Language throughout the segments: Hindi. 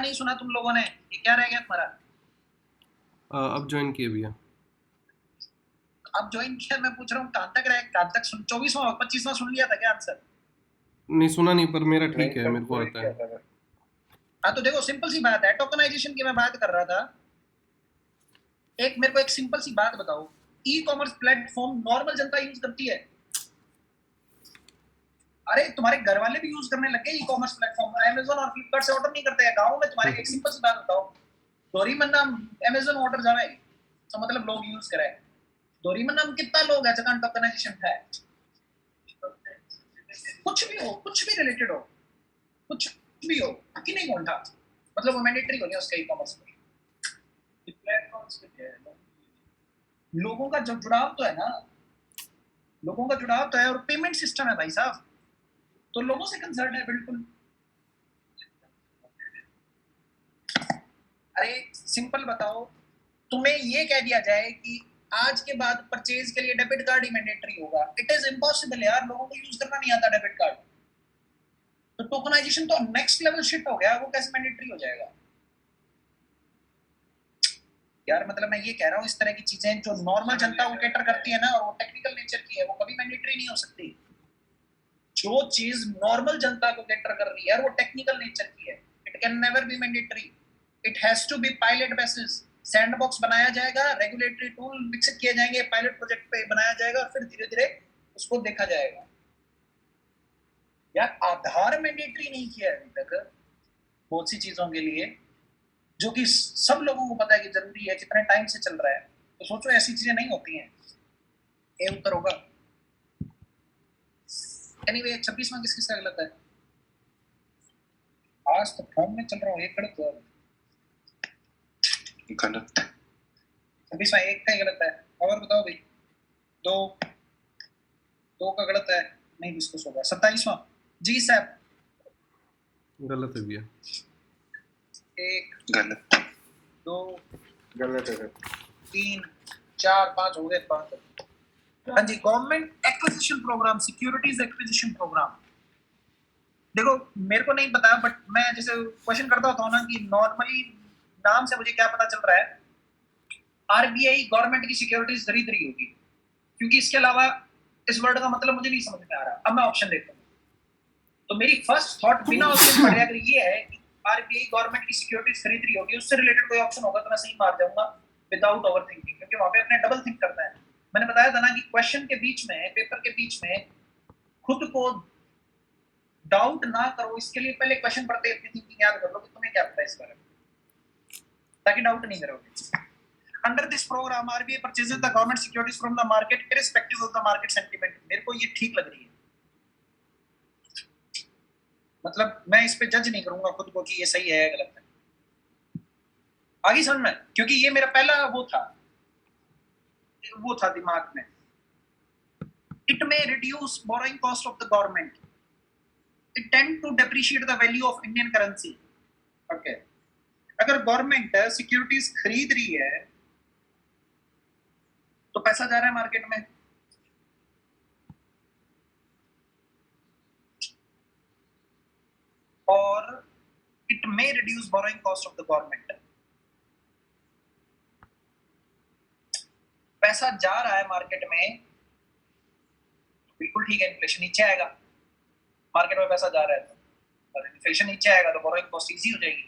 नहीं सुना तुम लोगों ने? ये क्या रह गया तुम्हारा? अब ज्वाइन किए भैया। अब ज्वाइन किया? मैं पूछ रहा हूँ कहाँ तक रहे, कहाँ तक सुन? 24वां 25वां सुन लिया था क्या आंसर? नहीं सुना नहीं, पर मेरा ठीक है, मेरे को आता है। हाँ तो देखो सिंपल सी बात है, टोकनाइजेशन की मैं बात कर रहा था। एक मेरे को एक सिंपल सी बात बताओ, ई कॉमर्स प्लेटफॉर्म नॉर्मल जनता यूज करती है? अरे तुम्हारे घर वाले भी यूज करने लगे ई कॉमर्स प्लेटफॉर्म, अमेज़न और फ्लिपकार्ट से ऑर्डर नहीं करते हैं गांव में तुम्हारे। एक सिंपल सी बात बताओ, डोरीमन्ना अमेज़न ऑर्डर जावे तो मतलब लोग यूज करे। डोरीमन्ना में कितना लोग है जगह टोकनाइजेशन है? कुछ भी हो, कुछ भी रिलेटेड हो, कुछ भी हो कि नहीं होता, मतलब वो मैंडेटरी हो गया उसका ई कॉमर्स में। लोगों का जो जुड़ाव तो है ना, लोगों का जुड़ाव तो है, और पेमेंट सिस्टम है भाई साहब, तो लोगों से कंसर्न है बिल्कुल। अरे सिंपल बताओ, तुम्हें ये कह दिया जाए कि आज के बाद परचेज के लिए डेबिट कार्ड ही मैंडेटरी होगा, इट इज इम्पॉसिबल यार, लोगों को यूज करना नहीं आता डेबिट कार्ड। तो टोकनाइजेशन तो नेक्स्ट लेवल शिट हो गया, वो कैसे मैंडेटरी हो जाएगा यार? मतलब मैं ये कह रहा हूँ, इस तरह की चीजें जो नॉर्मल जनता को कैटर करती है ना, और वो टेक्निकल नेचर की है, वो कभी मैंडेटरी नहीं हो सकती। जो चीज नॉर्मल जनता को कैटर कर रही है वो टेक्निकल नेचर की है, it can never be mandatory. It has to be pilot basis. Sandbox बनाया जाएगा, रेगुलेटरी टूल विकसित किए जाएंगे, पायलट प्रोजेक्ट पे बनाया जाएगा, और फिर धीरे धीरे उसको देखा जाएगा। यार आधार मैंडेटरी नहीं किया अभी तक बहुत सी चीजों के लिए, जो कि सब लोगों को पता है कि जरूरी है, कितने टाइम से चल रहा है, तो सोचो ऐसी चीजें नहीं होती हैं। ये उत्तर होगा। एनीवे 26वां किस किसका गलत है? आज तो फॉर्म में चल रहा हूँ, एक गलत हुआ, गलत। 26वां एक का ही गलत है, और बताओ भाई। दो दो का गलत है, नहीं डिस्कस होगा। 27वां जी साहब गलत है भैया। एक गलत, दो गलत है, तीन, चार, पांच हो गए, पांच। हाँ जी, government acquisition programme, securities acquisition programme. देखो मेरे को नहीं पता, बट मैं जैसे क्वेश्चन करता होता हूँ ना कि नॉर्मली नाम से मुझे क्या पता चल रहा है, आरबीआई गवर्नमेंट की सिक्योरिटीज खरीद रही होगी, क्योंकि इसके अलावा इस वर्ड का मतलब मुझे नहीं समझ में आ रहा। अब मैं ऑप्शन देता हूँ, तो मेरी फर्स्ट थॉट बिना ऑप्शन पढ़े अगर ये है कि आरबीआई गवर्नमेंट की सिक्योरिटीज खरीद रही होगी, उससे रिलेटेड कोई ऑप्शन होगा तो मैं सही मार जाऊंगा विदाउट ओवर थिंकिंग, क्योंकि वहां पे अपने डबल थिंक करना है। मैंने बताया था ना कि क्वेश्चन के बीच में, पेपर के बीच में खुद को डाउट ना करो, इसके लिए पहले क्वेश्चन पढ़ते अपनी थिंकिंग याद कर लो कि तुम्हें क्या पता है इस बारे में, ताकि डाउट नहीं करोगे। Under this programme RBI purchases the government securities from the market irrespective of the market sentiment. मेरे को ये ठीक लग रही है, मतलब मैं इस पे जज नहीं करूंगा खुद को कि ये सही है या गलत है। आगे समझ में, क्योंकि ये मेरा पहला वो था दिमाग में। It may reduce borrowing cost of the government, it tend to depreciate the value of Indian currency. Okay, अगर गवर्नमेंट सिक्योरिटीज खरीद रही है तो पैसा जा रहा है मार्केट में, और it may reduce borrowing cost of the government. पैसा जा रहा है मार्केट में, बिल्कुल ठीक है, इन्फ्लेशन नीचे आएगा। मार्केट में पैसा जा रहा है तो, और इन्फ्लेशन नीचे आएगा तो बोरोइंग कॉस्ट इजी हो जाएगी।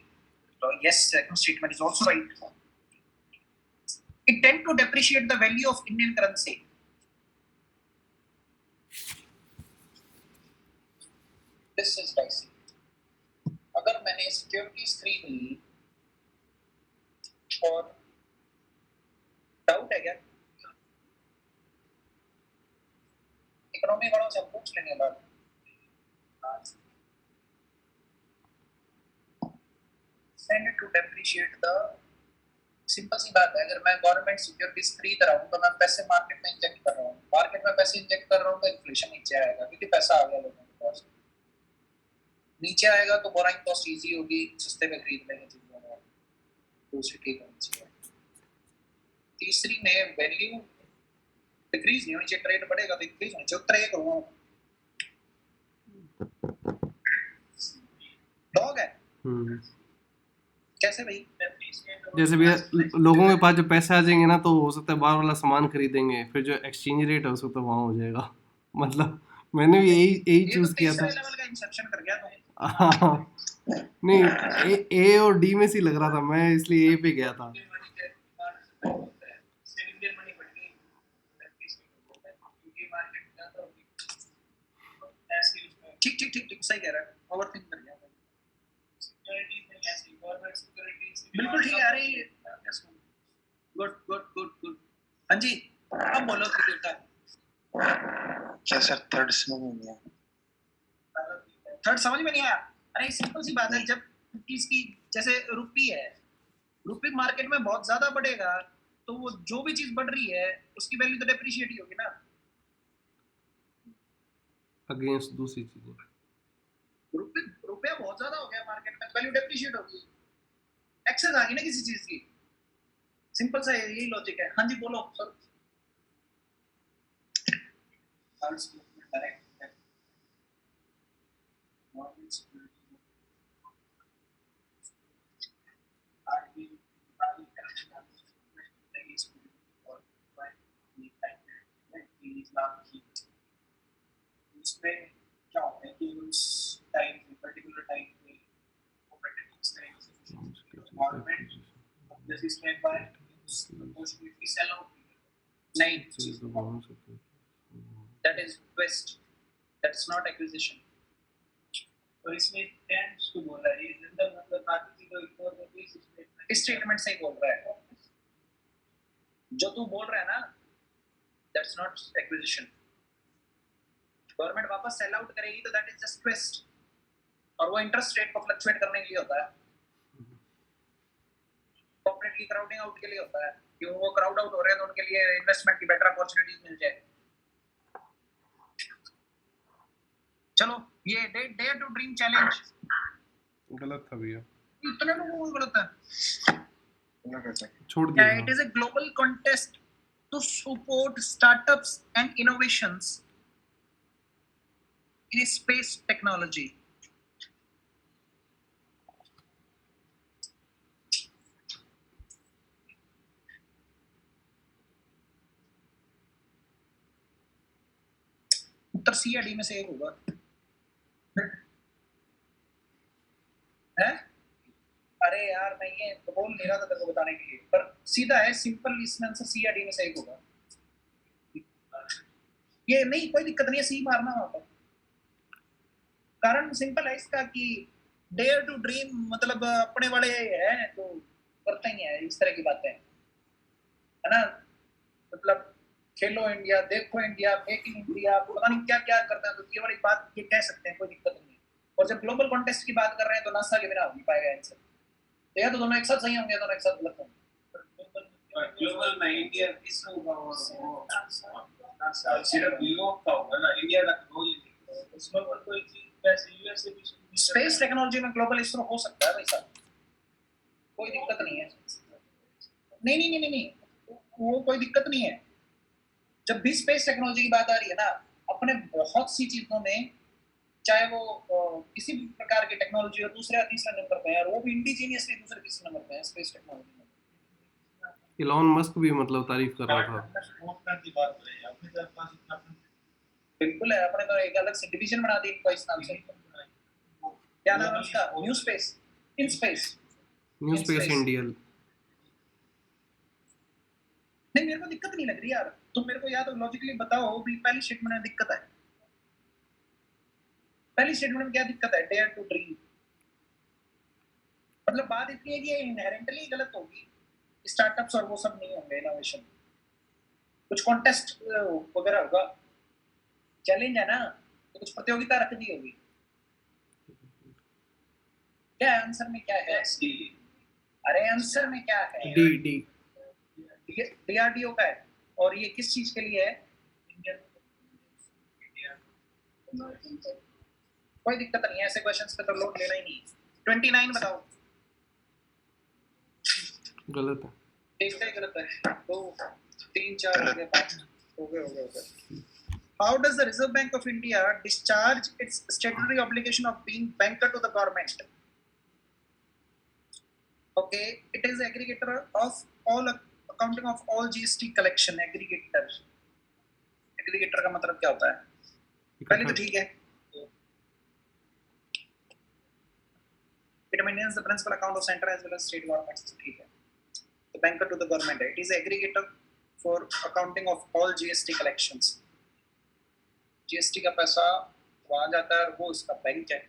तो yes, second statement is also right. It tend to depreciate the value of Indian currency. This is dicey. अगर मैंने सिक्योरिटीज खरीद ली और डाउट है क्या, इकोनॉमी वालों से पूछ लेंगे बात। Tend to depreciate the, simple सी बात है, अगर मैं गवर्नमेंट सिक्योरिटीज खरीद रहा हूँ तो मैं पैसे मार्केट में इंजेक्ट कर रहा हूँ, मार्केट में पैसे इंजेक्ट कर रहा हूँ तो इन्फ्लेशन नीचे आएगा, क्योंकि पैसा आ गया लोगों के पास। नीचे आएगा तो बोराइंग कॉस्ट इजी होगी, सस्ते में खरीद लेंगे चीजों को, दूसरी ठीक होनी चाहिए। तीसरी में वैल्यू डिक्रीज नहीं होनी चाहिए, ट्रेड बढ़ेगा तो इंक्रीज होनी चाहिए। उत्तर एक करूंगा, डॉग है। कैसे भाई? जैसे भैया लोगों के पास जब पैसे आ जाएंगे ना, तो हो सकता है बाहर वाला सामान खरीदेंगे, फिर जो एक्सचेंज रेट है उसको तो वहाँ हो जाएगा। मतलब मैंने भी यही यही ये तो चूज किया था। तीसरे लेवल का इंसेप्शन कर गया तुम। हाँ, नहीं, ए और डी में से ही लग रहा था, मैं इसलिए ए पे गया था। ठीक ठीक ठीक ठीक, सही कह रहा है, ओवरथिंक कर गया। बिल्कुल ठीक है। अरे गुड गुड गुड गुड। हाँ जी, अब बोलो कि देवता। क्या सर थर्ड समझ में नहीं आया? थर्ड समझ में नहीं आया? अरे सिंपल सी बात है, जब रुपीस की जैसे रुपी है, रुपी मार्केट में बहुत ज्यादा बढ़ेगा तो वो जो भी चीज बढ़ रही है उसकी वैल्यू तो डेप्रिशिएट ही होगी ना। अगेंस्ट दूसरी चीजें। रुपया बहुत ज्यादा हो गया मार्केट में, वैल्यू डेप्रिशिएट होगी, एक्सेस आ गई ना किसी चीज की। सिंपल सा यही लॉजिक है। हाँ जी बोलो सर। उसमें क्या होता है कि उस टाइम पे पर्टिकुलर टाइम पे गवर्नमेंट जैसे इसमें बाय अनफॉर्चूनेटली सेल आउट नहीं, that is waste, that's not acquisition. और इसमें टेंड्स टू बोल रहा है, ये जनरल मतलब बाकी चीजों इग्नोर करके इस स्टेटमेंट से ही बोल रहा है। जो तू बोल रहा है ना, दैट्स नॉट एक्विजिशन। गवर्नमेंट वापस सेल आउट करेगी तो दैट इज जस्ट ट्विस्ट, और वो इंटरेस्ट रेट को फ्लक्चुएट करने के लिए होता है, कॉर्पोरेट की क्राउडिंग आउट के लिए होता है, कि वो क्राउड आउट हो रहे हैं तो उनके लिए इन्वेस्टमेंट की बेटर अपॉर्चुनिटीज मिल जाए। चलो ये डेयर टू ड्रीम चैलेंज गलत था भैया, इतने लोगों को गलत है, छोड़ दिया। It is a global contest to support startups and innovations in space technology. उत्तर सी या डी में से एक होगा। है? अरे यार मैं ये तो बोल नहीं रहा था तेरे को बताने के लिए, पर सीधा है, सिंपल इसमें आंसर सी या डी में से एक होगा। ये नहीं, कोई दिक्कत नहीं है, सी मारना वहां पर। कारण सिंपल है इसका कि डेयर टू ड्रीम मतलब अपने वाले हैं तो करते ही है इस तरह की बातें, है ना। मतलब खेलो इंडिया, देखो इंडिया, मेक इन इंडिया, पता नहीं क्या क्या करते हैं, तो ये वाली बात ये कह सकते हैं, कोई दिक्कत नहीं है। और जब ग्लोबल कॉन्टेस्ट की बात कर रहे हैं तो नासा के बिना हो नहीं पाएगा आंसर। तो या तो दोनों एक साथ सही होंगे, दोनों एक साथ गलत होंगे। ग्लोबल में इंडिया किस होगा, वो सिर्फ यूरोप का होगा ना, इंडिया का तो ही नहीं। उसमें पर कोई चीज वैसे यूएसए भी स्पेस टेक्नोलॉजी में ग्लोबल इसरो हो सकता है भाई साहब, कोई दिक्कत नहीं है। नहीं नहीं नहीं नहीं, वो कोई दिक्कत नहीं है। जब भी स्पेस टेक्नोलॉजी की बात आ रही है ना, अपने बहुत सी चीजों में, चाहे वो किसी भी प्रकार की टेक्नोलॉजी हो, दूसरे या तीसरे नंबर पे है, और वो भी इंडिजीनियसली दूसरे तीसरे नंबर पे है स्पेस टेक्नोलॉजी में। इलॉन मस्क भी मतलब तारीफ कर रहा था। बिल्कुल है, अपने तो एक अलग से डिवीजन बना दी इनको इस नाम से। क्या नाम है उसका? New space, in space, new space India. नहीं मेरे को दिक्कत नहीं लग रही यार, तुम मेरे को या तो लॉजिकली बताओ भी पहली स्टेटमेंट में दिक्कत है। पहली स्टेटमेंट में क्या दिक्कत है? डेयर टू ड्रीम, मतलब बात इतनी है कि ये इनहेरेंटली गलत होगी, स्टार्टअप्स और वो सब नहीं होंगे, इनोवेशन कुछ कॉन्टेस्ट वगैरह होगा, चैलेंज है ना, तो कुछ प्रतियोगिता रख दी होगी। क्या आंसर में क्या है? अरे आंसर में क्या है? डी डी डीआरडीओ का है, और ये किस चीज के लिए है? कोई दिक्कत नहीं है, ऐसे क्वेश्चंस पे तो लोड लेना ही नहीं। 29 बताओ। गलत है। ठीक है गलत है, 2 3 4 हो गए, 5 हो गए। How does the Reserve Bank of India discharge its statutory obligation of being banker to the government? Okay, it is aggregator of all accounting of all GST collection. Aggregator का मतलब क्या होता है? पहले तो ठीक है. It maintains the principal account of center as well as state governments. ठीक है. The banker to the government. It is aggregator for accounting of all GST collections. GST का पैसा वहाँ जाता है और वो उसका बैंक है.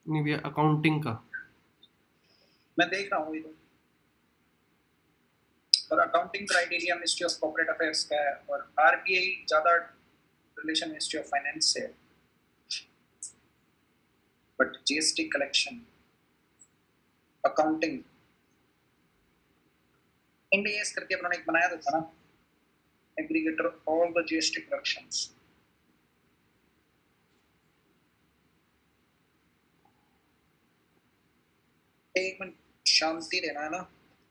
नहीं भैया अकाउंटिंग का मैं देख रहा हूँ ये तो. और accounting criteria ministry of corporate affairs का है और आरबीआई ज्यादा रिलेशन मिनिस्ट्री ऑफ फाइनेंस से है. But GST collection accounting Indians करके उन्होंने एक बनाया था ना, aggregator all the GST collections. एक मिनट शांति रहना है ना.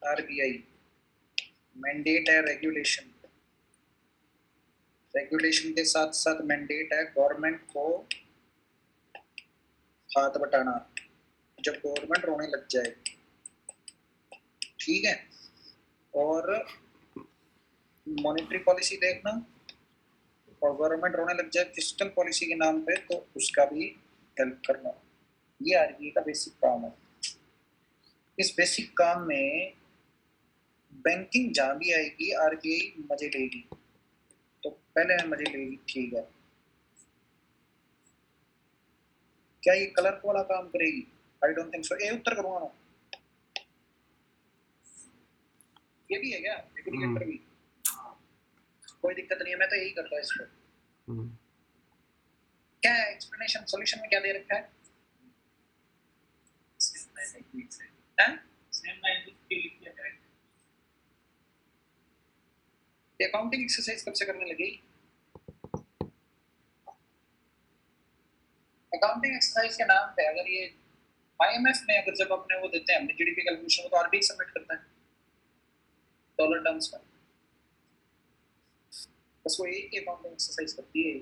आरबीआई मैंडेट है रेगुलेशन. रेगुलेशन के साथ साथ मैंडेट है गवर्नमेंट को हाथ बटाना जब गवर्नमेंट रोने लग जाए. ठीक है. और मॉनेटरी पॉलिसी देखना और गवर्नमेंट रोने लग जाए फिस्कल पॉलिसी के नाम पे तो उसका भी हेल्प करना. ये आरबीआई का बेसिक काम है. इस बेसिक काम में बैंकिंग जहाँ भी आएगी आरबीआई मजे लेगी. तो पहले मजे लेगी. ठीक है. क्या ये कलर वाला काम करेगी? I don't think so. ये उत्तर करूंगा ना. ये भी है क्या एग्रीगेटर भी? कोई दिक्कत नहीं है. मैं तो यही करता हूँ इसको. क्या एक्सप्लेनेशन सॉल्यूशन में क्या दे रखा है? अकाउंटिंग एक्सरसाइज कब से करने लगी? अकाउंटिंग एक्सरसाइज के नाम पे अगर ये आईएमएफ में अगर जब अपने वो देते हैं हमने जीडीपी कैलकुलेशन तो आरबीआई सबमिट करता है डॉलर टर्म्स में. बस वो एक अकाउंटिंग एक्सरसाइज करती है.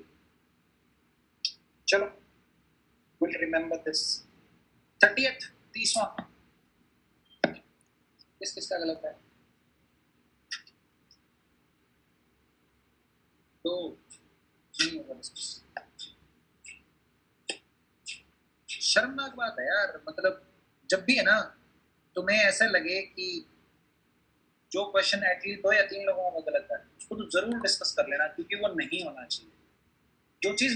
चलो विल रिमेंबर दिस. 30th 30वां किसका गलत है? तो नहीं होगा. शर्मनाक बात है यार. मतलब जब भी है ना तुम्हें ऐसा लगे कि जो क्वेश्चन एटलीस्ट 2 या 3 लोगों में गलत है उसको तो जरूर डिस्कस कर लेना क्योंकि वो नहीं होना चाहिए. जो चीज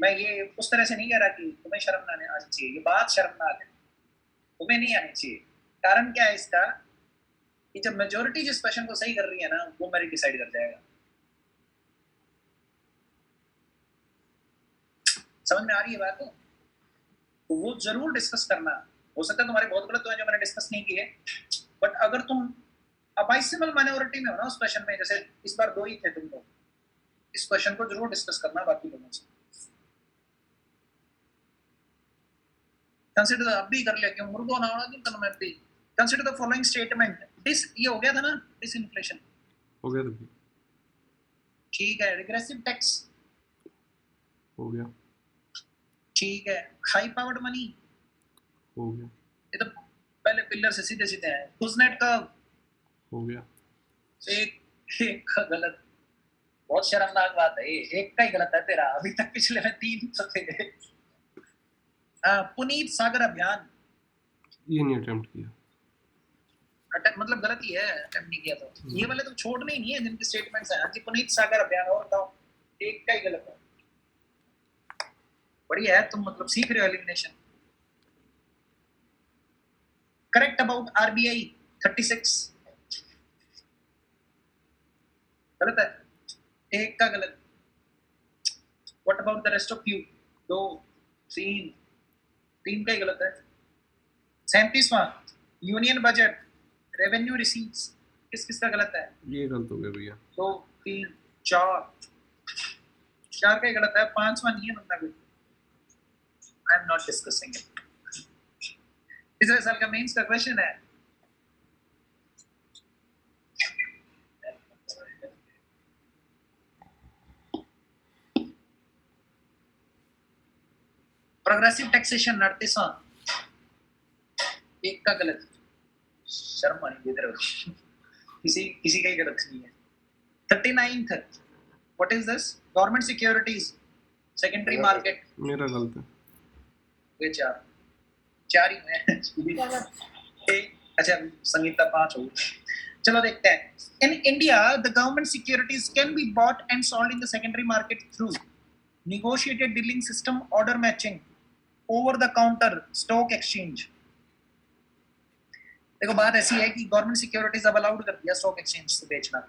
मैं ये उस तरह से नहीं कह रहा कि तुम्हें शर्म ना आनी चाहिए. ये बात शर्मनाक है. तुम्हें नहीं आनी चाहिए. कारण क्या है इसका कि जब मेजोरिटी जिस क्वेश्चन को सही कर रही है ना वो मेरिट डिसाइड कर जाएगा. समझ में आ रही है बात? तो वो जरूर डिस्कस करना. हो सकता है तुम्हारे बहुत गलत हो जो मैंने डिस्कस नहीं किए. बट अगर तुम अबाइसिबल माइनॉरिटी में हो ना उस क्वेश्चन में, जैसे इस बार 2 ही थे तुम लोग, इस क्वेश्चन को जरूर डिस्कस करना बाकी लोगों से. कंसीडर अब भी कर लिया क्यों मुर्गो ना होना तुम मैं भी. Consider the following statement. This ये हो गया था ना डिसइंफ्लेशन. हो गया तो ठीक है. रिग्रेसिव टैक्स हो गया. ठीक है. हाई पावर्ड मनी हो गया. ये तो पहले पिलर से सीधे सीधे हैं. कुजनेट का हो गया. एक का गलत. बहुत शर्मनाक बात है. एक का ही गलत है तेरा. अभी तक पिछले में 3 थे. पुनीत सागर अभियान ये नहीं अटेम्प्ट किया. मतलब गलत ही है. अटेम्प्ट नहीं किया तो ये वाले तो छोड़ने ही नहीं है जिनके स्टेटमेंट्स हैं. हाँ जी पुनीत सागर अभियान. और बताओ एक का ही गलत है. बढ़िया है. तुम मतलब सीख रहे हो एलिमिनेशन. करेक्ट अबाउट आरबीआई 36 गलत है. एक का गलत. What about the rest of you? 2 3 का ही गलत है. 37वां यूनियन बजट रेवेन्यू रिसीट्स किसका गलत है? ये गलत हो गया भैया. 2 3 4 का ही गलत है. 5वां नहीं है बंदा कोई. I am not discussing it. पिछले साल का मेंस का क्वेश्चन है. प्रोग्रेसिव टैक्सेशन 38वां. एक का गलत, शर्म आनी इधर किसी का ही गलत नहीं है। 39th, what is this? Government securities secondary market. मेरा गलत है। ये चार ही हैं। अच्छा संगीता 5 हो गई। चलो देखते हैं। In India, the government securities can be bought and sold in the secondary market through negotiated dealing system, order matching, over the counter stock exchange. देखो बात ऐसी है कि गवर्नमेंट सिक्योरिटीज अब अलाउड कर दिया स्टॉक एक्सचेंज से बेचना।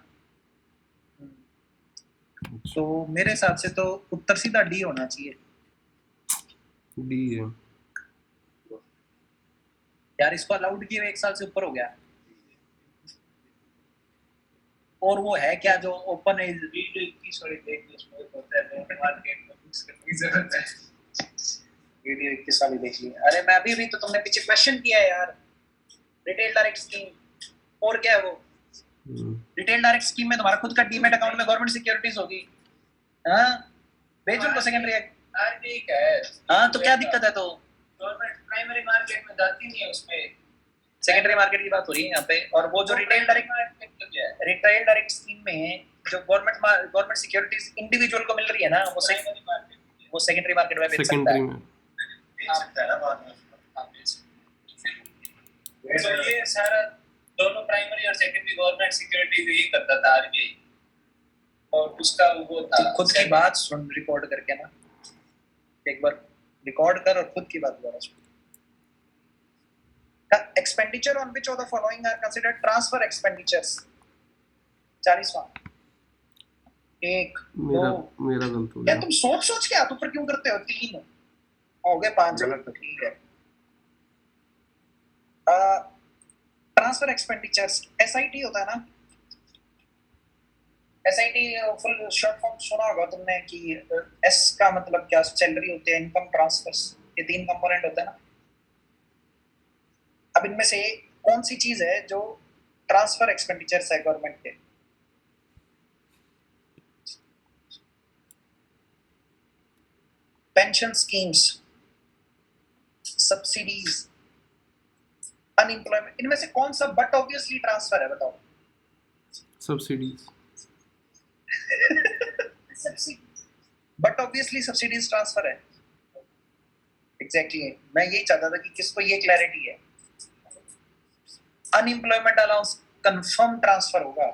तो मेरे हिसाब से तो उत्तर सीधा डी होना चाहिए। डी है यार, इसको अलाउड किए हुए 1 साल से ऊपर हो गया। और वो है क्या जो ओपन है वीडियो 21 वाली देख ली, उसमें होता है मार्केट में फिक्स करने की जरूरत है। वीडियो 21 वाली देख ली। अरे मैं अभी तो तुमने पीछे क्वेश्चन किया है यार, रिटेल डायरेक्ट स्कीम। और क्या है वो? रिटेल डायरेक्ट स्कीम में तुम्हारा खुद का डीमैट अकाउंट में गवर्नमेंट सिक्योरिटीज होगी। हाँ, भेज उनको सेकेंडरी आरबीआई का है। हाँ, तो क्या दिक्कत है? तो गवर्नमेंट प्राइमरी मार्केट में जाती नहीं है, उसमें सेकेंडरी मार्केट की बात हो रही है यहाँ पे। और वो जो रिटेल डायरेक्ट स्कीम में जो गवर्नमेंट सिक्योरिटीज इंडिविजुअल को मिल रही है ना, वो सेकेंडरी मार्केट में बेच सकता सेकेंडरी है। में तो ये सारा दोनों प्राइमरी और सेकेंडरी गवर्नमेंट सिक्योरिटीज यही करता था आरबीआई। और उसका वो था खुद की बात सुन रिकॉर्ड करके ना, एक बार रिकॉर्ड कर और खुद की बात दोबारा सुन। Expenditure on which of the following are considered transfer expenditures? 40वां। एक मेरा दो। मेरा गलत हो क्या गया। तुम सोच के हाथ ऊपर क्यों करते हो? 3 हो गए, 5 गलत। ठीक है। ट्रांसफर एक्सपेंडिचर्स एसआईटी होता है ना, एसआईटी फुल शॉर्ट फॉर्म सुना होगा तुमने कि एस का मतलब क्या? सैलरी होती है, इनकम ट्रांसफर्स, ये 3 कंपोनेंट होते हैं ना। अब इनमें से कौन सी चीज है जो ट्रांसफर एक्सपेंडिचर्स है गवर्नमेंट के? पेंशन स्कीम्स, सब्सिडीज, अनएम्प्लॉयमेंट, इनमें से कौन सा बट ऑब्वियसली ट्रांसफर है? बताओ। Subsidies. But obviously subsidies transfer है। एग्जैक्टली मैं यही चाहता था कि किसको ये क्लैरिटी है। अनएम्प्लॉयमेंट अलाउंस कंफर्म ट्रांसफर होगा।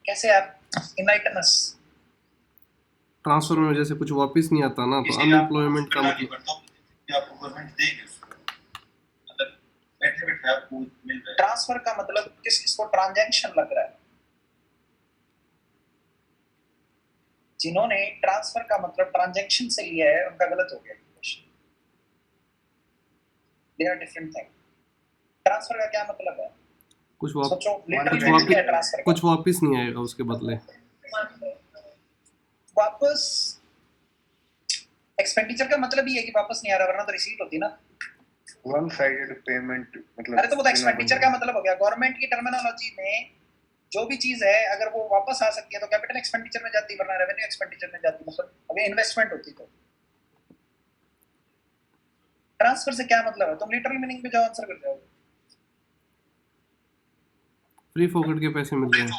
कैसे आप? इनलाइटन अस। ट्रांसफर में जैसे कुछ वापस नहीं आता ना, तो अनएम्प्लॉयमेंट का मतलब आपको गवर्नमेंट देगी, मतलब बैठे बैठे आपको मिल रहा है। ट्रांसफर का मतलब किसको ट्रांजैक्शन लग रहा है? जिन्होंने ट्रांसफर का मतलब ट्रांजैक्शन से लिया है उनका गलत हो गया। They are different thing. Transfer का क्या मतलब है? कुछ सोचो, कुछ लिटरली क्या है ट्रांसफर? कुछ वापस नहीं आएगा उसके बदले। वापस एक्सपेंडिचर का मतलब ही है कि वापस नहीं आ रहा, वरना तो रिसीट होती ना। वन साइडेड पेमेंट मतलब। अरे तो वो एक्सपेंडिचर का मतलब हो गया। गवर्नमेंट की टर्मिनोलॉजी में जो भी चीज है अगर वो वापस आ सकती है तो कैपिटल एक्सपेंडिचर में जाती है, वरना रेवेन्यू एक्सपेंडिचर में जाती है। मतलब अगर इन्वेस्टमेंट होती तो। ट्रांसफर से क्या मतलब है? तुम लिटरल मीनिंग पे जाओ, आंसर कर जाओगे। फ्री फोकट के पैसे मिल रहे हैं।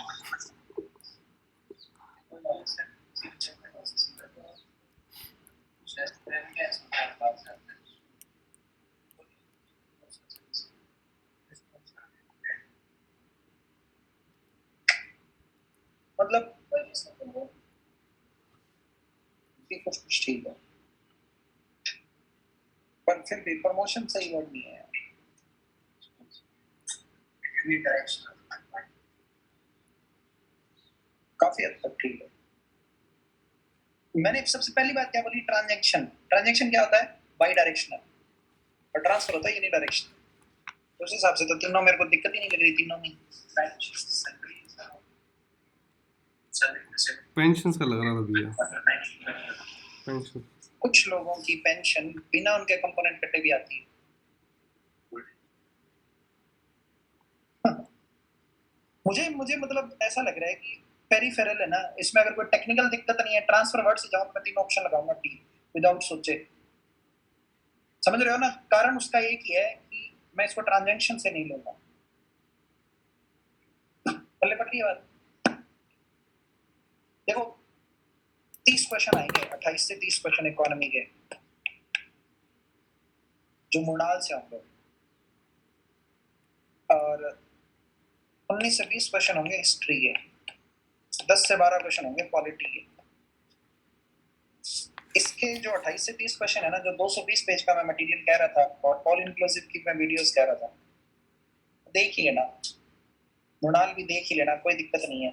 मतलब कुछ ठीक है, पर फिर भी प्रमोशन सही वर्ड नहीं है। काफी हद तक ठीक है। मैंने सबसे पहली बात क्या बोली? ट्रांजैक्शन। ट्रांजैक्शन क्या होता है? By directional. और ट्रांसफर होता है यूनिडायरेक्शनल। तो उस हिसाब से तो तीनों मेरे को दिक्कत ही नहीं लग रही, तीनों में। पेंशन का लग रहा था भैया। पेंशन कुछ लोगों की पेंशन बिना उनके कंपोनेंट कटे भी आती है। मुझे मतलब ऐसा लग रहा है कि पेरिफेरल है ना, इसमें अगर कोई टेक्निकल दिक्कत नहीं है, ट्रांसफर वर्ड से जाऊं तो मैं 3 ऑप्शन लगाऊंगा डी, विदाउट सोचे। समझ रहे हो ना? कारण उसका एक ही है कि मैं इसको ट्रांजैक्शन से नहीं लूंगा। पल्ले पट रही है बात? देखो 30 क्वेश्चन आएंगे, 28 से 30 क्वेश्चन इकोनॉमी के जो मृणाल से होंगे, और 19 से 20 क्वेश्चन होंगे हिस्ट्री के, 10 से 12 क्वेश्चन होंगे पॉलिटी के। इसके जो 28 से 30 क्वेश्चन है ना, जो 220 पेज का मैं मटेरियल कह रहा था और ऑल इंक्लूसिव की मैं वीडियोस कह रहा था, देख ही लेना, मृणाल भी देख ही लेना, कोई दिक्कत नहीं है।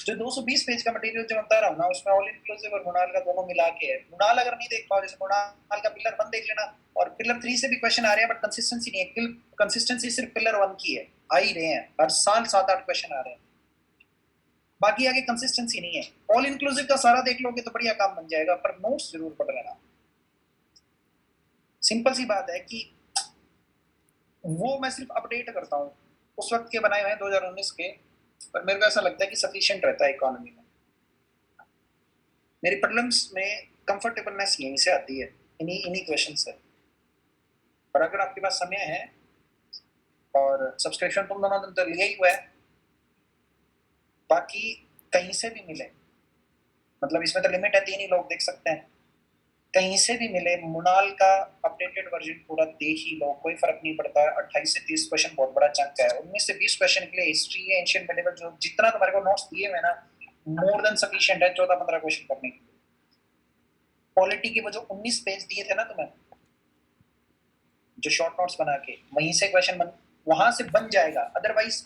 जो 220 पेज का मटेरियल जो मैं बता रहा हूँ ना, उसमें ऑल इंक्लूसिव और मृणाल का दोनों मिला के है। मृणाल अगर नहीं देख पाओ, जैसे मृणाल का पिलर 1 देख लेना, और पिलर 3 से भी क्वेश्चन आ रहे हैं बट कंसिस्टेंसी नहीं है। कंसिस्टेंसी सिर्फ पिलर 1 की है, आ ही रहे हैं, हर साल 7-8 क्वेश्चन आ रहे हैं, बाकी आगे कंसिस्टेंसी नहीं है। ऑल इंक्लूसिव का सारा देख लोगे तो बढ़िया काम बन जाएगा, पर नोट्स जरूर पढ़ लेना। सिंपल सी बात है कि वो मैं सिर्फ अपडेट करता हूँ, उस वक्त के बनाए हुए हैं 2019 के, पर मेरे को ऐसा लगता है कि सफिशिएंट रहता है इकोनॉमी में। मेरी प्रॉब्लम्स में कंफर्टेबलनेस यहीं से आती है, इन्हीं क्वेश्चन से। पर अगर आपके पास समय है और सब्सक्रिप्शन तुम दोनों दिन तो लिया ही हुआ है, बाकी कहीं से भी मिले, मतलब इसमें तो लिमिट है 3 ही लोग देख सकते हैं, कहीं से भी मिले, मृणाल का अपडेटेड वर्जन पूरा देख ही लो, कोई फर्क नहीं पड़ता है। 28 से 30 क्वेश्चन बहुत बड़ा चंक है। 19 से 20 क्वेश्चन के लिए हिस्ट्री है, एंशिएंट मेडिवल, जो जितना तुम्हारे को नोट्स दिए हुए ना, मोर देन सफिशिएंट है 14-15 क्वेश्चन करने के लिए। पॉलिटी के वो जो 19 पेज दिए थे ना तुम्हें, जो शॉर्ट नोट्स बना के, वहीं से क्वेश्चन वहां से बन जाएगा, अदरवाइज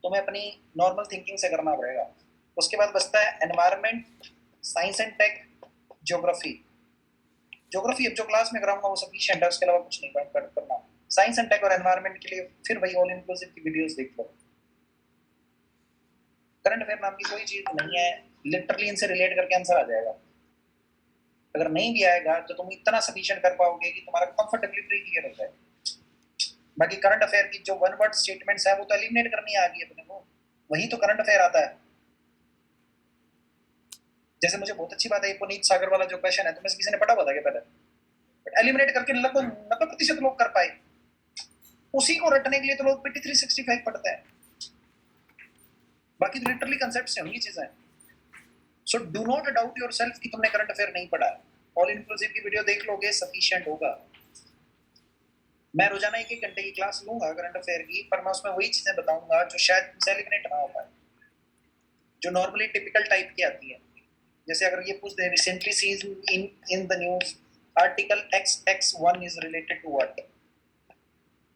तुम्हें अपनी नॉर्मल थिंकिंग से करना पड़ेगा। उसके बाद बचता है environment, science and tech, geography. Geography अब जो क्लास में कराऊंगा वो सफिशिएंट है, उसके अलावा कुछ नहीं करना। साइंस एंड टेक और एनवायरनमेंट के लिए फिर वही ऑल इंक्लूसिव की वीडियोस देख लो। करंट अफेयर नाम की कोई चीज नहीं है, लिटरली इनसे रिलेट करके आंसर आ जाएगा। अगर नहीं भी आएगा तो तुम इतना सफिशिएंट कर पाओगे कि तुम्हारा कंफर्टेबली प्री क्लियर हो जाए। बाकी करंट अफेयर की जो वन वर्ड स्टेटमेंट्स है वो तो एलिमिनेट करनी आ गई अपने को, वही तो करंट अफेयर आता है। जैसे मुझे बहुत अच्छी बात है, पुनीत सागर वाला जो क्वेश्चन है, तुम्हें किसी ने पढ़ा हुआ था क्या पहले? एलिमिनेट करके लगभग 90% लोग कर पाए। उसी को रटने के लिए तो लोग PT 365 पढ़ते हैं, बाकी तो लिटरली कंसेप्ट से होंगी चीजें। So do not doubt yourself कि तुमने करंट अफेयर नहीं पढ़ा है। ऑल इंक्लूसिव की वीडियो देख लोगे, सफिशिएंट होगा। मैं रोजाना 1-1 घंटे की क्लास लूंगा करंट अफेयर की, पर मैं उसमें वही चीजें बताऊंगा जो शायद तुमसे एलिमिनेट ना हो पाए, जो नॉर्मली टिपिकल टाइप की आती है। जैसे अगर ये पूछ दे, recently seen in the news article XX1 is related to what,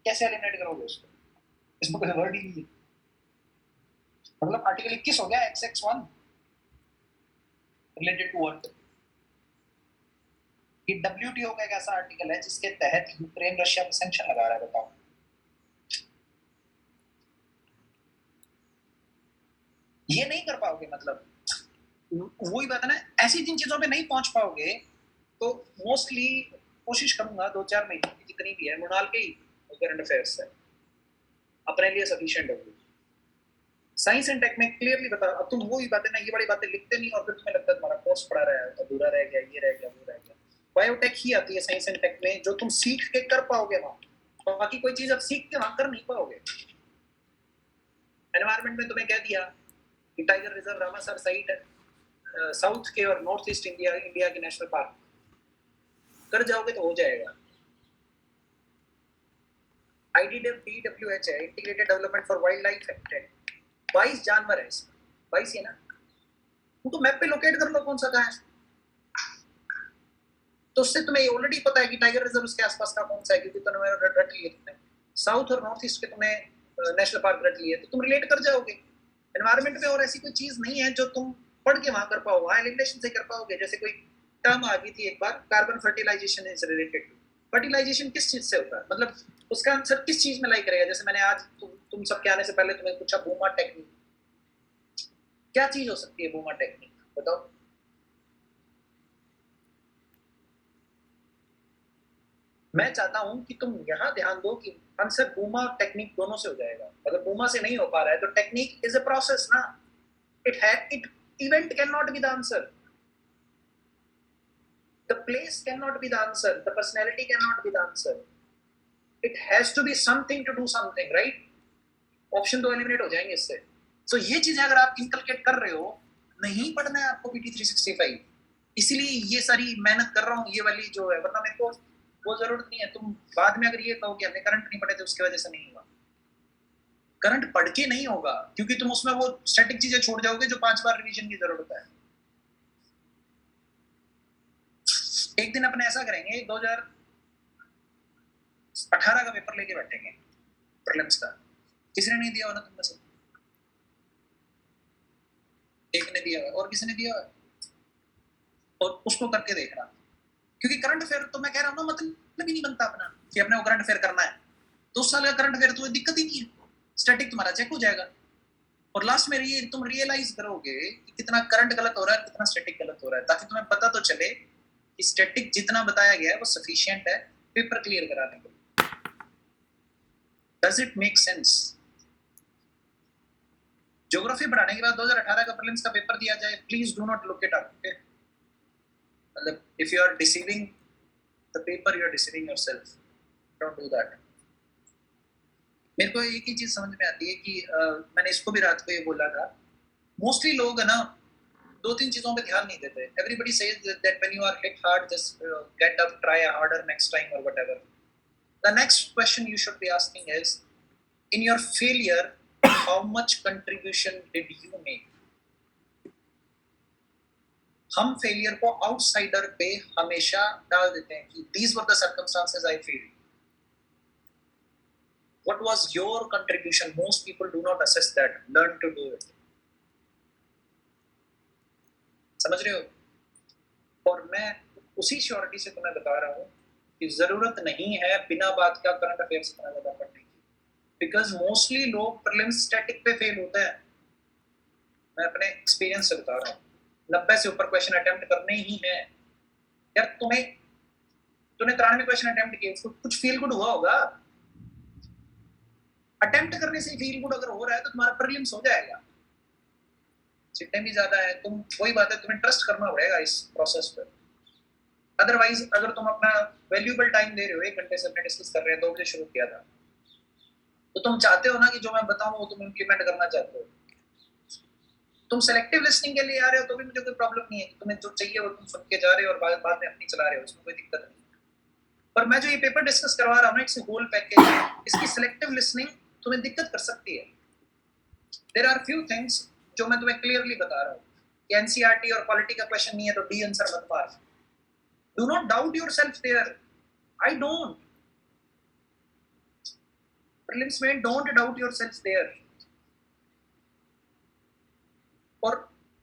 कैसे एलिमिनेट करोगे उसको? इसमें कोई वर्ड ही नहीं है। मतलब आर्टिकल 21 हो गया, XX1 रिलेटेड टू व्हाट? कि WTO का एक ऐसा आर्टिकल है जिसके तहत यूक्रेन रशिया पर सैंक्शन लगा रहा है, बताओ। ये नहीं कर पाओगे, मतलब वही बात है ना, ऐसी जिन चीजों पे नहीं पहुंच पाओगे तो मोस्टली कोशिश करूंगा 2-4 महीने की जितनी भी है मृणाल के ही करंट अफेयर्स से अपने लिए सफिशिएंट होगी। साइंस एंड टेक में क्लियरली बता, अब तुम वही बातें ना, ये बड़ी बातें लिखते नहीं और फिर तुम्हें लगता है तुम्हारा कोर्स पढ़ा रहा है, अधूरा रह गया, ये रह गया, वो रह गया। बायोटेक ही आती है साइंस एंड टेक में जो तुम सीख के कर पाओगे वहां, बाकी कोई चीज अब सीख के वहां कर नहीं पाओगे। एनवायरमेंट में तुम्हें कह दिया कि टाइगर रिजर्व रामासर साइट साउथ के और नॉर्थ ईस्ट इंडिया के नेशनल पार्क कर जाओगे तो हो जाएगा। IDWH है, integrated development for wild life habitat, 22 जानवर है इसमें, 22 है ना, उनको मैप पे लोकेट कर लो कौन सा कहाँ है, तो उससे तुम्हें ऑलरेडी पता है कि टाइगर रिजर्व उसके आसपास का कौन सा है, क्योंकि तुमने रट लिए तुमने साउथ और नॉर्थ ईस्ट के तुमने नेशनल पार्क रट लिए, तो तुम रिलेट कर जाओगे। एनवायरमेंट में और ऐसी कोई चीज नहीं है जो तुम पढ़ के वहां कर पाओ, वहां एलिमिनेशन से कर पाओगे। जैसे कोई टर्म आ गई थी एक बार, carbon fertilisation is related to, fertilisation किस चीज से होता है, मतलब उसका आंसर किस चीज में लाई करेगा। जैसे मैंने आज तुम सबके आने से पहले तुम्हें पूछा बूमा टेक्निक, क्या चीज हो सकती है बूमा टेक्निक, बताओ। मैं चाहता हूं कि तुम यहां ध्यान दो कि आंसर बूमा और टेक्निक दोनों से हो जाएगा। अगर बूमा से नहीं हो पा रहा है तो टेक्निक इज अ प्रोसेस ना, it event can not be the answer. The place cannot be the answer, the personality cannot be the answer. It has to be something to do something, right? Option तो एलिमिनेट हो जाएंगे इससे. सो ये चीजें अगर आप इनकलकेट कर रहे हो, नहीं पढ़ना है आपको PT 365, इसीलिए ये सारी मेहनत कर रहा हूँ ये वाली जो है, वरना मेरे को वो जरूरत नहीं है. तुम बाद में अगर ये कहो कि हमने करंट नहीं पढ़े थे उसकी वजह से नहीं हुआ, करंट पढ़ के नहीं होगा, क्योंकि तुम उसमें वो स्टैटिक चीजें छोड़ जाओगे जो 5 बार रिवीजन की जरूरत है. एक दिन अपन ऐसा करेंगे, 2018 का पेपर लेके बैठेंगे प्रीलिम्स का. किसी ने नहीं दिया हो ना तुम में से? एक ने दिया है और किसी ने दिया है, और उसको करके देखना. क्योंकि करंट अफेयर तो मैं कह रहा हूँ ना, मतलब ही नहीं बनता अपना कि अपने को करंट अफेयर करना है. तो उस साल का करंट अफेयर तुम्हें दिक्कत ही नहीं है, स्टैटिक तुम्हारा चेक हो जाएगा. और लास्ट में ये तुम रियलाइज करोगे कि कितना करंट गलत हो रहा है, कितना स्टैटिक गलत हो रहा है, ताकि तुम्हें पता तो चले कि स्टैटिक जितना बताया गया है वो सफिशिएंट है पेपर क्लियर कराने के लिए. Does it make sense? Geography पढ़ाने के बाद 2018 का प्रीलिम्स का पेपर दिया जाए, please do not look it up. Okay, मतलब if you are deceiving the paper, you are deceiving yourself. Don't do that. मेरे को एक ही चीज समझ में आती है कि मैंने इसको भी रात को ये बोला था, मोस्टली लोग है ना 2-3 चीजों पे ध्यान नहीं देते. Everybody says that when you are hit hard just get up, try harder next time और whatever. The next question you should be asking is, in your failure how much contribution did you make? हम फेलियर को आउटसाइडर पे हमेशा डाल देते हैं कि these were the circumstances I failed. What was your contribution? Most people do not assess that. Learn to do it. समझ रहे हो? और मैं उसी श्योरिटी से तुम्हें बता रहा हूँ कि जरूरत नहीं है बिना बात का करंट अफेयर से इतना ज्यादा पढ़ने की. बिकॉज मोस्टली लोग प्रीलिम्स स्टैटिक पे फेल होते हैं. मैं अपने एक्सपीरियंस से बता रहा हूँ, 90 से ऊपर क्वेश्चन अटेम्प्ट करने ही है. यार तूने 93 क्वेश्चन अटेम्प्ट किए, कुछ फील गुड हुआ होगा. अटेम्प्ट करने से फील गुड अगर हो रहा है तो तुम्हारा प्रीलिम्स हो जाएगा. सीटें भी ज्यादा है, तुम वही बात है, तुम्हें ट्रस्ट करना पड़ेगा इस प्रोसेस पे. अदरवाइज अगर तुम अपना वैल्यूएबल टाइम दे रहे हो, 1 घंटे से अपने डिस्कस कर रहे हैं, 2 बजे शुरू किया था, तो तुम चाहते हो ना कि जो मैं बताऊं वो तुम इंप्लीमेंट करना चाहते हो. तुम सेलेक्टिव लिसनिंग के लिए आ रहे हो तो भी मुझे कोई प्रॉब्लम नहीं है कि तुम्हें जो चाहिए वो तुम सुन के जा रहे हो और बाद में अपनी चला रहे हो, उसमें कोई दिक्कत नहीं. पर मैं जो ये पेपर डिस्कस करवा रहा हूँ ना, इट्स अ होल पैकेज. इसकी सेलेक्टिव लिसनिंग तुम्हें दिक्कत कर सकती है. देयर आर फ्यू थिंग्स जो मैं तुम्हें क्लियरली बता रहा हूँ कि एनसीईआरटी और पॉलिटी का क्वेश्चन नहीं है तो डी आंसर मत मार. Do not doubt yourself there. I don't. Prelims में don't doubt yourself there. और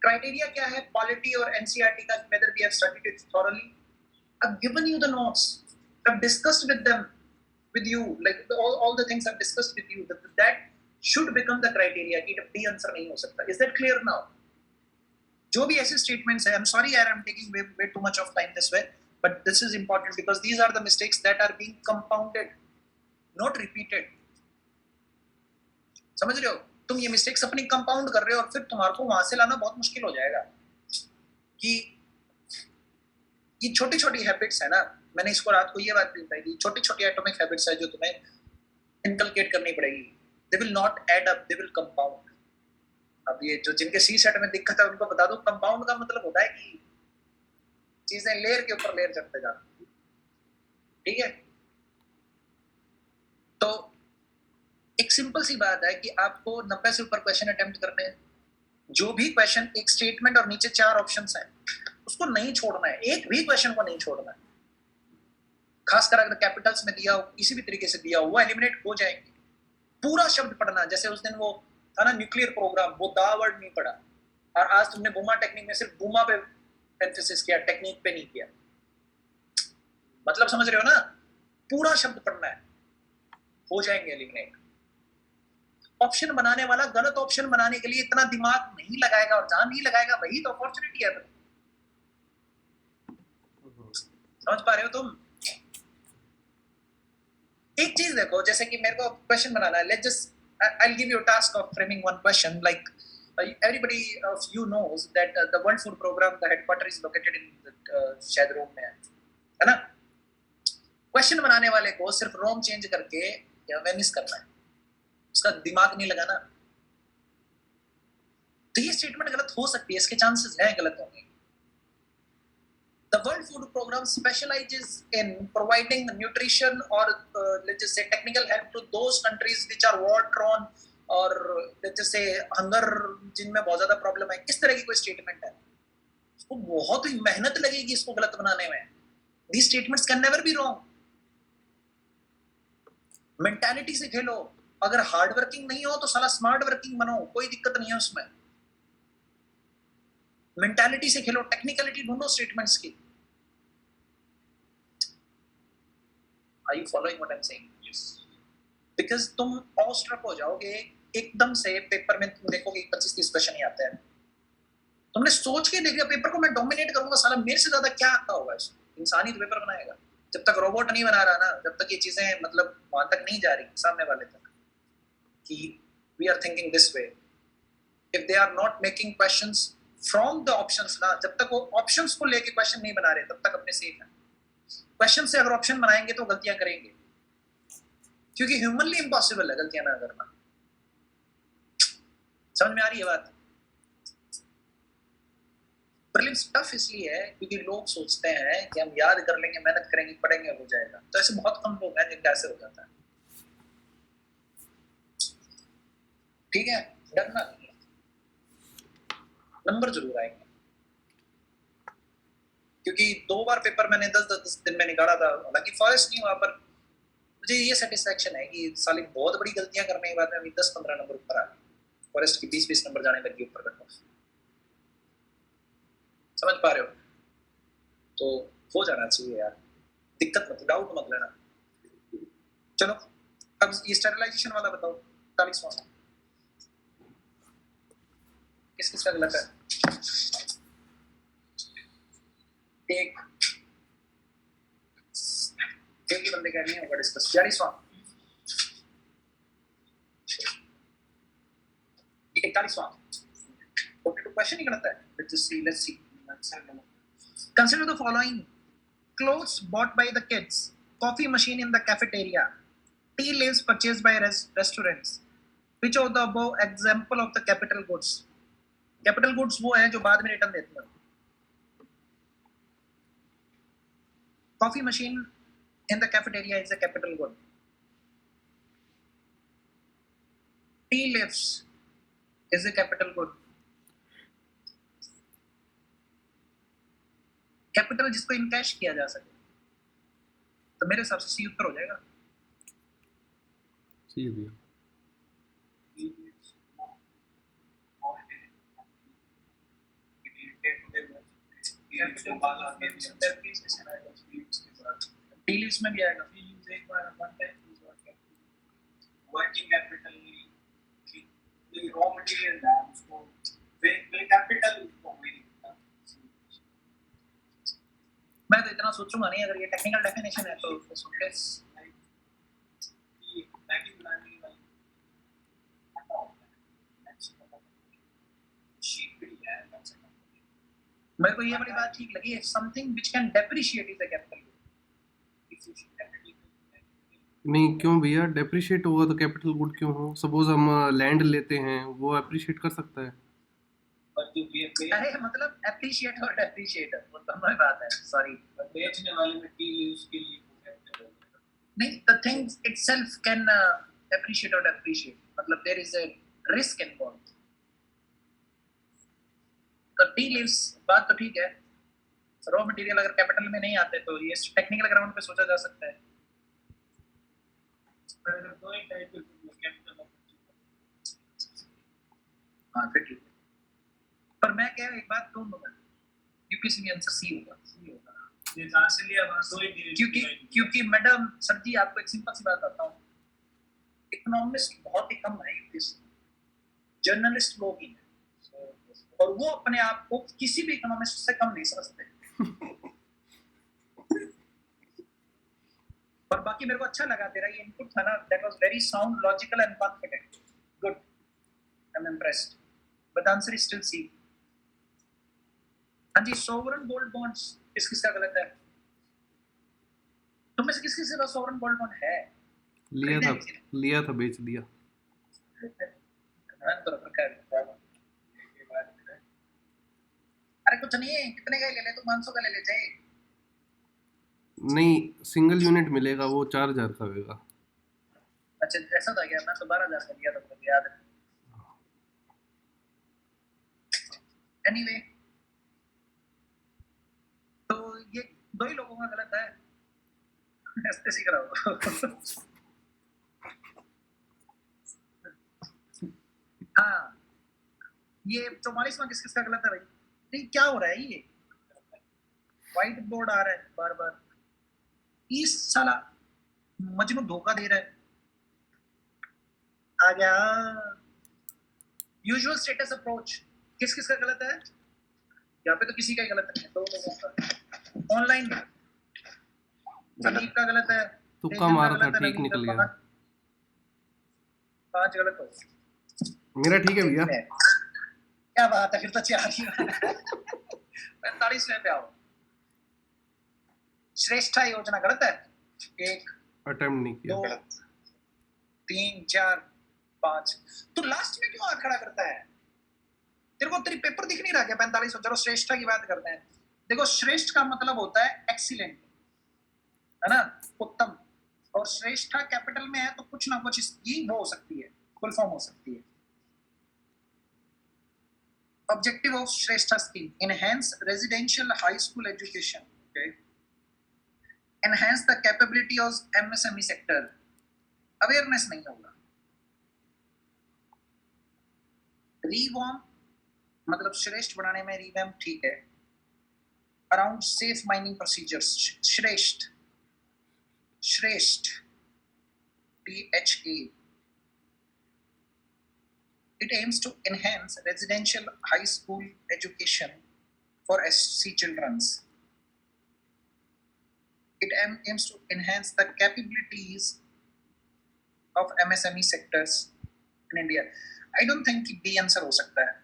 criteria क्या है पॉलिटी और NCERT का, whether we have studied it thoroughly. I've given you the notes. I've discussed with them, with you, like all the things I've discussed with you. That should become the criteria कि D answer नहीं हो सकता. Is that clear now? जो भी ऐसे statements है, I'm sorry I'm taking way too much of time this way, but this is important because these are the mistakes that are being compounded, not repeated. समझ रहे हो? तुम ये मिस्टेक्स अपनी कंपाउंड कर रहे हो और फिर तुम्हारे को वहां से लाना बहुत मुश्किल हो जाएगा. कि ये छोटी छोटी हैबिट्स है ना, मैंने इसको रात को ये बात भी बताई थी, छोटी छोटी एटॉमिक हैबिट्स है जो तुम्हें इनकलकेट करनी पड़ेगी. They will not add up, they will compound. अब ये जो जिनके सी सेट में दिक्कत है उनको बता दो, कंपाउंड का मतलब होता है कि चीजें लेयर के ऊपर लेयर चढ़ते जाती. ठीक है? तो एक सिंपल सी बात है कि आपको 90 से ऊपर क्वेश्चन अटेम्प्ट करने हैं. जो भी क्वेश्चन एक स्टेटमेंट और नीचे 4 ऑप्शंस हैं, उसको नहीं छोड़ना है. एक भी क्वेश्चन को नहीं छोड़ना है. खासकर अगर कैपिटल्स में दिया हो, किसी भी तरीके से दिया हो, वो एलिमिनेट हो जाएंगे. पूरा शब्द पढ़ना. जैसे उस दिन वो था ना न्यूक्लियर प्रोग्राम, वो दा वर्ड नहीं पढ़ा, और आज तुमने बूमा टेक्निक में सिर्फ बूमा पे एम्फेसिस किया, टेक्निक पे नहीं किया. मतलब समझ रहे हो ना? पूरा शब्द पढ़ना है, हो जाएंगे एलिमिनेट. ऑप्शन बनाने वाला गलत ऑप्शन बनाने के लिए इतना दिमाग नहीं लगाएगा, और जहां नहीं लगाएगा वही तो अपॉर्चुनिटी है. समझ पा रहे हो तुम? एक चीज देखो, जैसे कि मेरे को क्वेश्चन बनाना है, let's just I will give you a task of framing one question. Like everybody of you knows that the World Food Program, the headquarters is located in शायद रोम में है ना. क्वेश्चन बनाने वाले को सिर्फ रोम चेंज करके वेनिस करना है, उसका दिमाग नहीं लगाना. तो ये स्टेटमेंट गलत हो सकती है, इसके चांसेस हैं गलत होने. The World Food Program specializes in providing nutrition or let's just say technical help to those countries which are war-torn और let's just say hunger जिनमें बहुत ज्यादा प्रॉब्लम है. इस तरह की कोई स्टेटमेंट है, उसको बहुत ही मेहनत लगेगी इसको गलत बनाने में. These statements can never be wrong. Mentality से खेलो. अगर हार्ड वर्किंग नहीं हो तो साला स्मार्ट वर्किंग बनो, कोई दिक्कत नहीं है उसमें. मेंटालिटी से खेलो, टेक्निकलिटी ढूंढो स्टेटमेंट्स की. Are you following what I'm saying? Yes. Because तुम ऑस्ट्रक हो जाओगे एकदम से पेपर में, तुम देखोगे 25-30 क्वेश्चन ही आते हैं. तुमने सोच के देखा पेपर को मैं डोमिनेट करूंगा, साला मेरे से ज्यादा क्या आता होगा. इंसान ही तो पेपर बनाएगा. जब तक रोबोट नहीं बना रहा ना, जब तक ये चीजें मतलब वहां तक नहीं जा रही सामने वाले तक कि we are thinking this way. If they are not making questions from the options ना, जब तक वो ऑप्शंस को लेके क्वेश्चन नहीं बना रहे तब तक अपने सेफ है. क्वेश्चन से अगर ऑप्शन बनाएंगे तो गलतियां करेंगे, क्योंकि ह्यूमनली इम्पॉसिबल है गलतियां ना करना. समझ में आ रही है बात? प्रीलिम्स टफ इसलिए है क्योंकि लोग सोचते हैं कि हम याद कर लेंगे, मेहनत करेंगे, पढ़ेंगे, हो जाएगा. तो ऐसे बहुत कम लोग हैं जिनका ऐसे हो जाता है. ठीक है, डरना नहीं है, नंबर जरूर आएंगे. क्योंकि 2 बार पेपर मैंने 10-10 दिन में निकाला था, हालांकि फॉरेस्ट नहीं हुआ, पर मुझे ये सेटिस्फैक्शन है कि साली बहुत बड़ी गलतियां करने के बाद में 10-15 नंबर ऊपर आ गए. फॉरेस्ट की 20-20 नंबर जाने लगी ऊपर कट ऑफ. समझ पा रहे हो? तो हो जाना चाहिए यार, दिक्कत मत, डाउट मत लेना. चलो अब ये स्टेरिलाइजेशन वाला बताओ. 41वां किस किसका गलत है? एक ही बंदे कह रही है, होगा डिस्कस. 42वां 41वां 42 क्वेश्चन ही गलत है. Let's see. Consider the following: clothes bought by the kids, coffee machine in the cafeteria, tea leaves purchased by restaurants. Which of the above example of the capital goods? Capital goods वो है जो बाद में रिटर्न देते हैं. Coffee machine in the cafeteria is a capital good. Tea leaves is a capital good. Capital जिसको इन कैश किया जा सके, तो मेरे हिसाब से सी उत्तर हो जाएगा. सही भैया. डील्स में भी आएगा. वर्किंग कैपिटल रॉ मटेरियल है उसको वे कैपिटल को मैं तो इतना सोचूंगा नहीं. अगर ये टेक्निकल डेफिनेशन है तो लेट्स मेरे को ये बड़ी बात ठीक लगी. If something which can depreciate is a capital. नहीं क्यों भैया, डेप्रिशिएट होगा तो कैपिटल गुड क्यों हो? सपोज हम लैंड लेते हैं, वो अप्रिशिएट कर सकता है. अरे मतलब एप्रिशिएट और डेप्रिशिएट वो दोनों ही बात है. सॉरी, बेचने वाले में टी यूज के लिए नहीं, the things itself can appreciate और डेप्रिशिएट. मतलब there is a risk involved. तो टी लीव्स बात तो ठीक है. रॉ मटेरियल अगर कैपिटल में नहीं आते तो ये टेक्निकल ग्राउंड पे सोचा जा सकता है. हाँ फिर ठीक है. पर मैं कह एक बात कहूँ मैं, यूपीएससी में आंसर सी होगा. ये जहाँ से लिया वहाँ दो ही क्योंकि मैडम सर जी आपको एक सिंपल सी बात बताता हूँ. इकोनॉमिस्ट बहुत ही कम है यूपीएससी में, जर्नलिस्ट लोग ही हैं. और वो अपने आप को किसी भी इकोनॉमिस्ट से कम नहीं समझते. पर बाकी मेरे को अच्छा लगा तेरा ये इनपुट था ना. That was very sound, logical and confident. Good, I am impressed. but the answer is still C. हाँ जी, sovereign gold bonds किसका गलत है? तुम में से किसके पास sovereign gold bond है? लिया था बेच दिया। अरे कुछ नहीं है, कितने का ले ले, तू 500 का ले ले जाए। नहीं, सिंगल यूनिट मिलेगा, वो 4000 का होगा। अच्छा ऐसा था क्या? मैं तो 12,000 का लिया था, मुझे याद है। एनीवे, तो ये दो ही लोगों का गलत है। ऐसे सीख रहा हूँ। हाँ, ये 44वां किसका गलत है भाई? नहीं, क्या हो रहा है ये? व्हाइट बोर्ड आ रहा है बार बार। इस साला मजनू धोखा दे रहा है। आ गया यूजुअल स्टेटस अप्रोच। किसका गलत है? यहाँ पे तो किसी का ही गलत नहीं है, दो लोगों का। ऑनलाइन संदीप का गलत है, तुक्का मारा था, ठीक निकल गया। 5 गलत हो। मेरा ठीक है भैया। क्या बात है, फिर तो 4 ही। 45वें पे आओ। श्रेष्ठा योजना गलत है। 1 अटेम्प्ट नहीं किया। 2 3 4 5। तू लास्ट में क्यों आ खड़ा करता है? तेरे को तेरी पेपर दिख नहीं रहा क्या? 45। चलो श्रेष्ठा की बात करते हैं। देखो, श्रेष्ठ का मतलब होता है एक्सीलेंट, है ना, उत्तम। और श्रेष्ठा कैपिटल में है तो कुछ ना कुछ इसकी वो हो सकती है, फुल फॉर्म हो सकती है। Objective of Shrestha scheme: enhance residential high school education. Okay. Enhance the capability of MSME sector. Awareness नहीं होगा। Revamp मतलब श्रेष्ठ बनाने में revamp ठीक है। Around safe mining procedures. श्रेष्ठ THA. It aims to enhance residential high school education for SC children. It aims to enhance the capabilities of MSME sectors in India. I don't think कि B आंसर हो सकता है।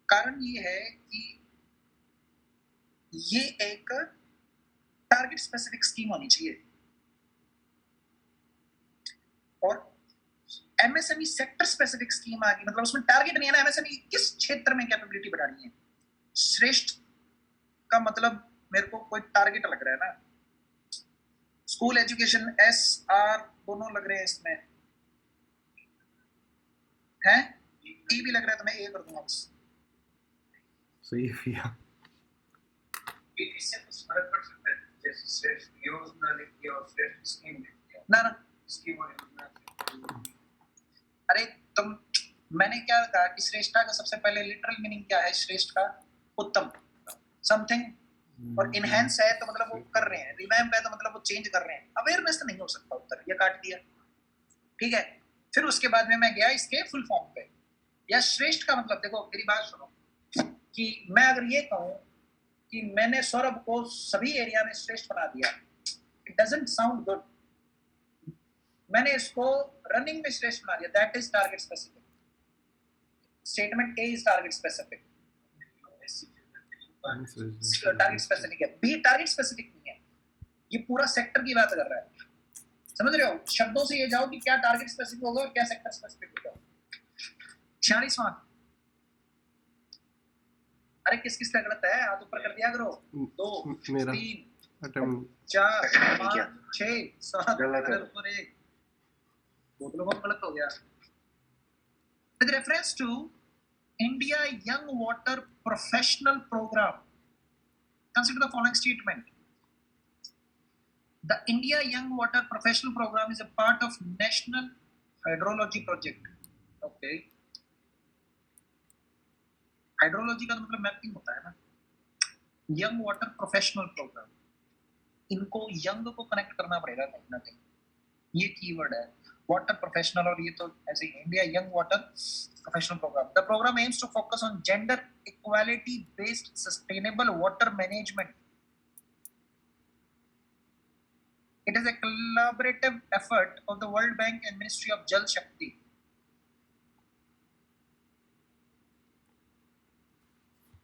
कारण ये है कि ये एक टारगेट स्पेसिफिक स्कीम होनी चाहिए, और एमएसएमई सेक्टर स्पेसिफिक स्कीम आ गई, मतलब उसमें टारगेट नहीं है ना, एमएसएमई किस क्षेत्र में कैपेबिलिटी बढ़ानी है। श्रेष्ठ का मतलब मेरे को कोई टारगेट लग रहा है ना। स्कूल एजुकेशन SR दोनों लग रहे हैं इसमें, हैं? E भी लग रहा है तो मैं A कर दूंगा बस। सही है भैया। इससे कुछ फर्क पड़ सकता है, जैसे श्रेष्ठ योजना लिखी और श्रेष्ठ स्कीम लिखी ना स्कीम और योजना। अरे तुम, मैंने क्या कहा कि श्रेष्ठा का सबसे पहले लिटरल मीनिंग क्या है? श्रेष्ठ का उत्तम, समथिंग। और इनहेंस है तो मतलब वो कर रहे हैं, रिवैम्प है तो मतलब वो चेंज कर रहे हैं। अवेयरनेस तो नहीं हो सकता उत्तर, ये काट दिया, ठीक है। फिर उसके बाद में मैं गया इसके फुल फॉर्म पे। या श्रेष्ठ का मतलब, देखो मेरी बात सुनो, कि मैं अगर ये कहूं कि मैंने सौरभ को सभी एरिया में श्रेष्ठ बना दिया, इट डजंट साउंड गुड। मैंने इसको रनिंग में श्रेष्ठ बना दिया, that is target specific. Statement A is target specific, target specific है। B टारगेट स्पेसिफिक नहीं है, ये पूरा सेक्टर की बात कर रहा है। समझ रहे हो? शब्दों से ये जाओ कि क्या टारगेट स्पेसिफिक होगा और क्या सेक्टर स्पेसिफिक होगा। 46वां, अरे किस का गलत है? हाथ ऊपर कर दिया करो। 2 3 4 5 6 7 ऊपर 1, दो लोगों का गलत हो गया। With reference to India Young Water Professional Program, consider the following statement. The India Young Water Professional Program is a part of National Hydrology Project. Okay. Hydrology का मतलब मैपिंग होता है ना। यंग वाटर प्रोफेशनल प्रोग्राम, इनको यंग को कनेक्ट करना पड़ेगा कहीं ना कहीं, ये कीवर्ड है वाटर प्रोफेशनल। और ये तो ऐसे ही, India young water professional programme. The programme aims to focus on gender equality based sustainable water management. It is a collaborative effort of the World Bank and Ministry of Jal Shakti.